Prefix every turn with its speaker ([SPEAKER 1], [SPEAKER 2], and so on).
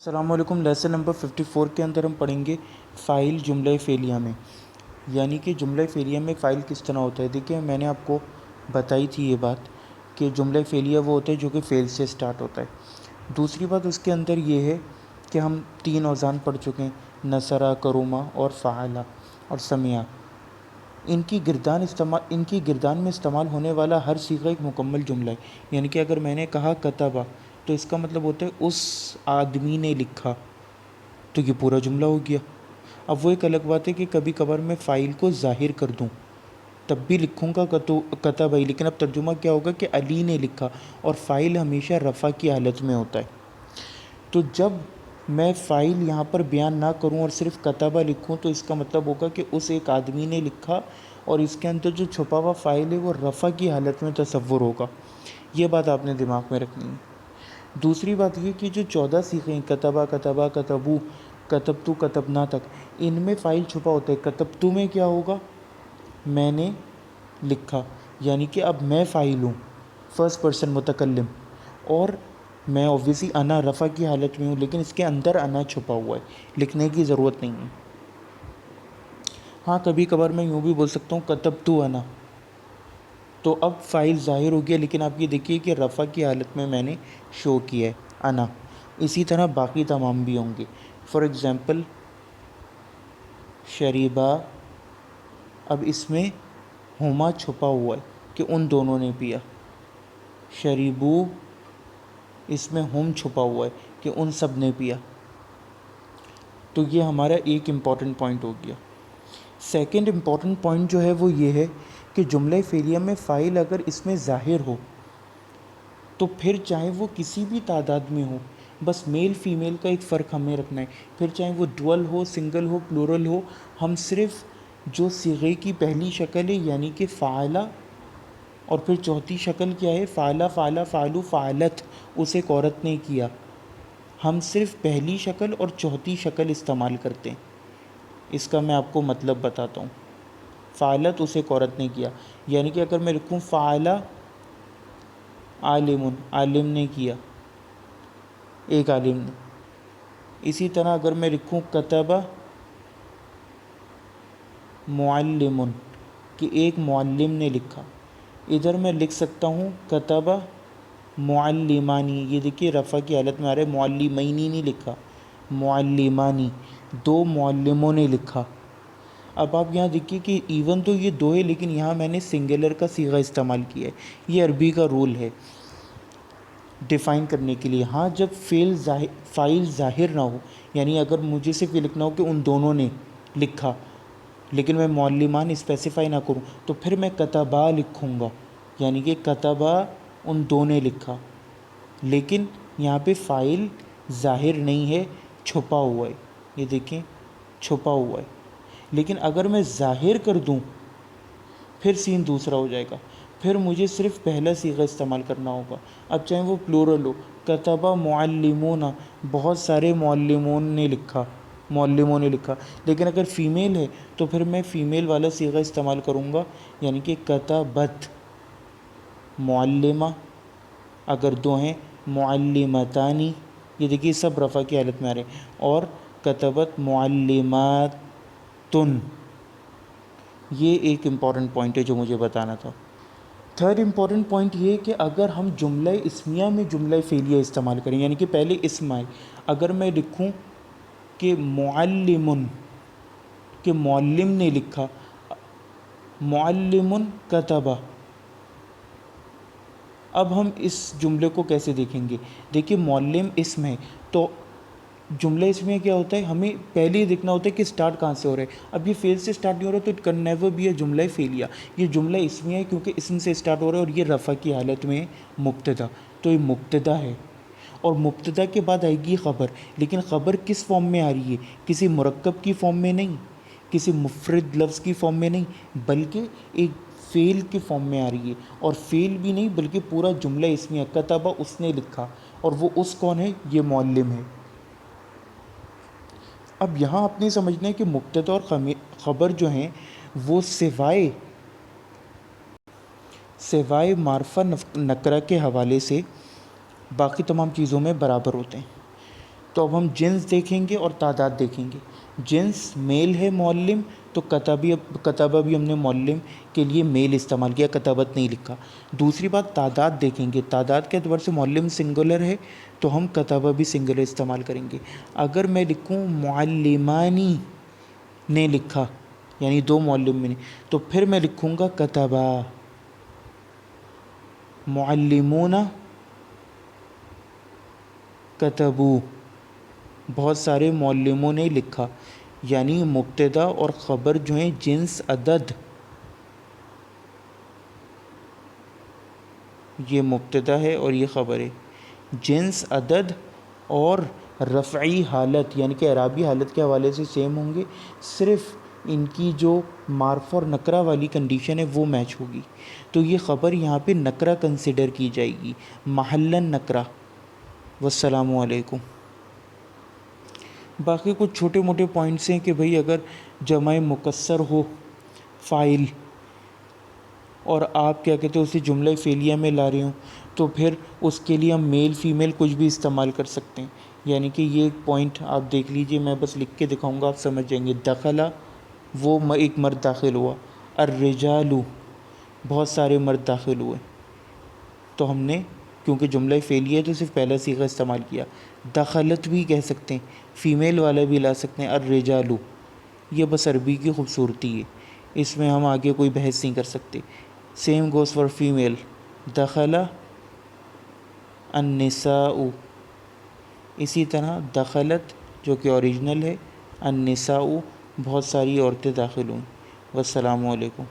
[SPEAKER 1] السلام علیکم۔ Lesson number 54 کے اندر ہم پڑھیں گے فاعل جملہ فعلیہ میں، یعنی کہ جملہ فعلیہ میں فاعل کس طرح ہوتا ہے۔ دیکھیں میں نے آپ کو بتائی تھی یہ بات کہ جملہ فعلیہ وہ ہوتا ہے جو کہ فعل سے سٹارٹ ہوتا ہے۔ دوسری بات اس کے اندر یہ ہے کہ ہم 3 اوزان پڑھ چکے ہیں، نصرہ، کروما اور فعلا اور سمعہ۔ ان کی گردان میں استعمال ہونے والا ہر صیغہ ایک مکمل جملہ ہے، یعنی کہ اگر میں نے کہا کتبہ تو اس کا مطلب ہوتا ہے اس آدمی نے لکھا، تو یہ پورا جملہ ہو گیا۔ اب وہ ایک الگ بات ہے کہ کبھی کبھار میں فاعل کو ظاہر کر دوں، تب بھی لکھوں گا کتبہ ہی، لیکن اب ترجمہ کیا ہوگا کہ علی نے لکھا، اور فاعل ہمیشہ رفع کی حالت میں ہوتا ہے۔ تو جب میں فاعل یہاں پر بیان نہ کروں اور صرف کتبہ لکھوں تو اس کا مطلب ہوگا کہ اس ایک آدمی نے لکھا، اور اس کے اندر جو چھپا ہوا فاعل ہے وہ رفع کی حالت میں تصور ہوگا۔ یہ بات آپ نے دماغ میں رکھنی ہے۔ دوسری بات یہ کہ جو 14 صیغے ہیں، کتبہ، کتبہ، کتبو، کتبتو، کتبنا تک، ان میں فاعل چھپا ہوتا ہے۔ کتبتو میں کیا ہوگا؟ میں نے لکھا، یعنی کہ اب میں فاعل ہوں، فرسٹ پرسن متکلم، اور میں اوبویسلی انا رفع کی حالت میں ہوں، لیکن اس کے اندر انا چھپا ہوا ہے، لکھنے کی ضرورت نہیں ہے۔ ہاں کبھی کبھار میں یوں بھی بول سکتا ہوں کتبتو انا، تو اب فاعل ظاہر ہو گیا، لیکن آپ یہ دیکھیے کہ رفع کی حالت میں نے شو کیا ہے انا۔ اسی طرح باقی تمام بھی ہوں گے۔ فار ایگزامپل شریبا، اب اس میں ہما چھپا ہوا ہے کہ ان دونوں نے پیا۔ شریبو، اس میں ہم چھپا ہوا ہے کہ ان سب نے پیا۔ تو یہ ہمارا ایک امپورٹنٹ پوائنٹ ہو گیا۔ سیکنڈ امپورٹنٹ پوائنٹ جو ہے وہ یہ ہے کہ جملہ فعلیہ میں فاعل اگر اس میں ظاہر ہو تو پھر چاہے وہ کسی بھی تعداد میں ہو، بس میل فیمیل کا ایک فرق ہمیں رکھنا ہے، پھر چاہے وہ ڈوئل ہو، سنگل ہو، پلورل ہو، ہم صرف جو صیغے کی پہلی شکل ہے یعنی کہ فعلا، اور پھر چوتھی شکل کیا ہے، فعلا، فعلا، فعلو، فعلت، اسے ایک عورت نے کیا، ہم صرف پہلی شکل اور چوتھی شکل استعمال کرتے ہیں۔ اس کا میں آپ کو مطلب بتاتا ہوں۔ فعلت، اسے ایک عورت نے کیا، یعنی کہ اگر میں لکھوں فعلا عالم، عالم نے کیا، ایک عالم نے۔ اسی طرح اگر میں لکھوں کتبہ معلم، کہ ایک معلم نے لکھا، ادھر میں لکھ سکتا ہوں کتبہ معلمانی، یہ دیکھیے رفع کی حالت میں آ رہا ہے، معلمینی نہیں لکھا، معلمانی، 2 معلموں نے لکھا۔ اب آپ یہاں دیکھیے کہ ایون تو یہ 2 ہے، لیکن یہاں میں نے سنگولر کا صیغہ استعمال کیا ہے۔ یہ عربی کا رول ہے ڈیفائن کرنے کے لیے۔ ہاں جب فاعل ظاہر نہ ہو، یعنی اگر مجھے صرف یہ لکھنا ہو کہ ان دونوں نے لکھا، لیکن میں معلمان اسپیسیفائی نہ کروں، تو پھر میں کتبہ لکھوں گا، یعنی کہ کتبہ ان 2 نے لکھا، لیکن یہاں پہ فاعل ظاہر نہیں ہے، چھپا ہوا ہے، یہ دیکھیں چھپا ہوا ہے۔ لیکن اگر میں ظاہر کر دوں پھر سین دوسرا ہو جائے گا، پھر مجھے صرف پہلا صیغہ استعمال کرنا ہوگا۔ اب چاہے وہ پلورل ہو، کتبہ معلمون، بہت سارے معلمون نے لکھا، معلموں نے لکھا، لیکن اگر فیمیل ہے تو پھر میں فیمیل والا صیغہ استعمال کروں گا، یعنی کہ کتبت معلمہ، اگر 2 ہیں معلمتانی، یہ دیکھیے سب رفع کی حالت میں آ رہے ہیں، اور کتبت معلماتن۔ یہ ایک امپورٹنٹ پوائنٹ ہے جو مجھے بتانا تھا۔ تھرڈ امپورٹنٹ پوائنٹ یہ کہ اگر ہم جملہ اسمیہ میں جملہ فعلیہ استعمال کریں، یعنی کہ پہلے اسم آئے، اگر میں لکھوں کہ معلم، کہ معلم نے لکھا، معلم کتبہ، اب ہم اس جملے کو کیسے دیکھیں گے؟ دیکھیے معلم اسم ہے، تو جملہ اسمیہ کیا ہوتا ہے، ہمیں پہلے ہی دیکھنا ہوتا ہے کہ سٹارٹ کہاں سے ہو رہا ہے۔ اب یہ فعل سے سٹارٹ نہیں ہو رہا تو اٹ کین نیور بی اے جملہ فعلیہ، یہ جملہ اسمیہ ہے کیونکہ اسم سے سٹارٹ ہو رہا ہے، اور یہ رفع کی حالت میں مبتدا، تو یہ مبتدا ہے، اور مبتدا کے بعد آئے گی خبر، لیکن خبر کس فارم میں آ رہی ہے؟ کسی مرکب کی فارم میں نہیں، کسی مفرد لفظ کی فارم میں نہیں، بلکہ ایک فعل کی فارم میں آ رہی ہے، اور فعل بھی نہیں بلکہ پورا جملہ اسمیہ، کتبہ اس نے لکھا، اور وہ اس کون ہے؟ یہ معلم ہے۔ اب یہاں آپ نے سمجھنا ہے کہ مبتدا اور خبر جو ہیں وہ سوائے معرفہ نکرہ کے حوالے سے باقی تمام چیزوں میں برابر ہوتے ہیں۔ تو اب ہم جنس دیکھیں گے اور تعداد دیکھیں گے. جنس میل ہے معلم، تو کتبہ بھی ہم نے معلم کے لیے میل استعمال کیا، کتبت نہیں لکھا. دوسری بات تعداد دیکھیں گے، تعداد کے اعتبار سے معلم سنگولر ہے تو ہم کتبہ بھی سنگولر استعمال کریں گے. اگر میں لکھوں معلمانی نے لکھا، یعنی دو معلم میں نے، تو پھر میں لکھوں گا کتبہ. معلمون کتبو، بہت سارے معلموں نے لکھا. یعنی مبتدا اور خبر جو ہیں جنس عدد، یہ مبتدا ہے اور یہ خبر ہے. جنس عدد اور رفعی حالت یعنی کہ اعرابی حالت کے حوالے سے سیم ہوں گے، صرف ان کی جو معرفہ اور نکرہ والی کنڈیشن ہے وہ میچ ہوگی. تو یہ خبر یہاں پہ نکرہ کنسیڈر کی جائے گی، محلن نکرہ. والسلام علیکم. باقی کچھ چھوٹے موٹے پوائنٹس ہیں کہ بھئی اگر جمع مکسر ہو فاعل اور آپ کیا کہتے ہیں اسے جملہ فعلیہ میں لا رہے ہوں، تو پھر اس کے لیے ہم میل فیمیل کچھ بھی استعمال کر سکتے ہیں. یعنی کہ یہ ایک پوائنٹ آپ دیکھ لیجئے، میں بس لکھ کے دکھاؤں گا، آپ سمجھ جائیں گے. دخلا، وہ ایک مرد داخل ہوا. الرجال، بہت سارے مرد داخل ہوئے. تو ہم نے کیونکہ جملہ فعلیہ ہے تو صرف پہلا صیغہ استعمال کیا. دخلت بھی کہہ سکتے ہیں، فیمیل والا بھی لا سکتے ہیں، الرجال. یہ بس عربی کی خوبصورتی ہے، اس میں ہم آگے کوئی بحث نہیں کر سکتے. سیم گوز فار فیمیل، دخل النساء. اسی طرح دخلت جو کہ اوریجنل ہے، النساء، بہت ساری عورتیں داخل ہوئیں. والسلام علیکم.